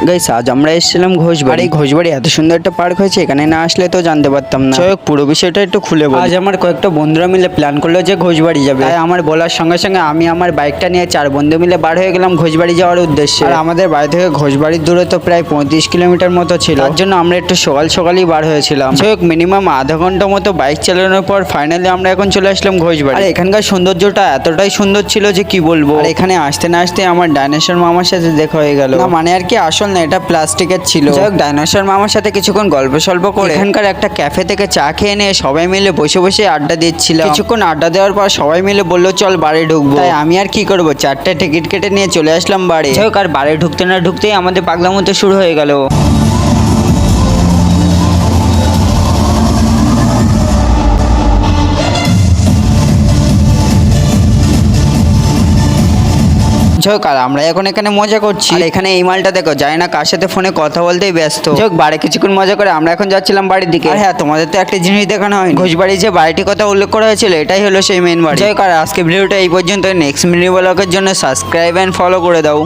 Guys আজ আমরা এসেছিলাম ঘোষবাড়ি। ঘোষবাড়ি এত সুন্দর একটা পার্ক হয়েছে, এখানে না আসলে তো জানতে পারতাম না। পুরো বিষয়টা একটু খুলে বল। আজ আমার কয়েকটা বন্ধুরা মিলে প্ল্যান করলো যে ঘোষবাড়ি যাবে। তাই আমার বলার সঙ্গে সঙ্গে আমি আমার বাইকটা নিয়ে 4 বন্ধু মিলে বার হয়ে গেলাম ঘোষবাড়ি যাওয়ার উদ্দেশ্যে। আর আমাদের বাড়ি থেকে ঘোষবাড়ির দূরত্ব প্রায় 35 কিলোমিটার মতো ছিল। তার জন্য আমরা একটু সকাল সকালই বার হয়েছিলাম। মিনিমাম আধা ঘন্টা মতো বাইক চালানোর পর ফাইনালি আমরা এখন চলে আসলাম ঘোষবাড়ি। আর এখানকার সৌন্দর্যটা এতটাই সুন্দর ছিল যে কি বলবো। আর এখানে আসতে না আসতে আমার ডাইনোসর মামার সাথে দেখা হয়ে গেল। না মানে আর কি, আসল না, এটা প্লাস্টিকের ছিল। যাই হোক, ডাইনোসর মামার সাথে কিছুক্ষণ গল্প সল্প করে এখানকার একটা ক্যাফে থেকে চা খেয়ে নিয়ে সবাই মিলে বসে বসে আড্ডা দিচ্ছিলাম। কিছুক্ষণ আড্ডা দেওয়ার পর সবাই মিলে বললো চল বাড়ি ঢুকবো। তাই আমি আর কি করবো, 4টে টিকিট কেটে নিয়ে চলে আসলাম বাড়ি। যাই হোক, আর বাড়ি ঢুকতে না ঢুকতেই আমাদের পাগলামতো শুরু হয়ে গেল। যাই হোক, আর আমরা এখন এখানে মজা করছি। আর এখানে এই মালটা দেখো, যায় না কার সাথে ফোনে কথা বলতেই ব্যস্ত। যাই হোক, বাড়ি কিছুক্ষণ মজা করে আমরা এখন যাচ্ছিলাম বাড়ির দিকে। আর হ্যাঁ, তোমাদের তো একটা জিনিস দেখানো হয়, ঘোষবাড়ি যে বাড়িটির কথা উল্লেখ করা হয়েছিল এটাই হলো সেই মেন বাড়ি। যাই হোক, আর আজকে ভিডিওটা এই পর্যন্ত। নেক্সট মিনি ব্লগের জন্য সাবস্ক্রাইব এন্ড ফলো করে দাও।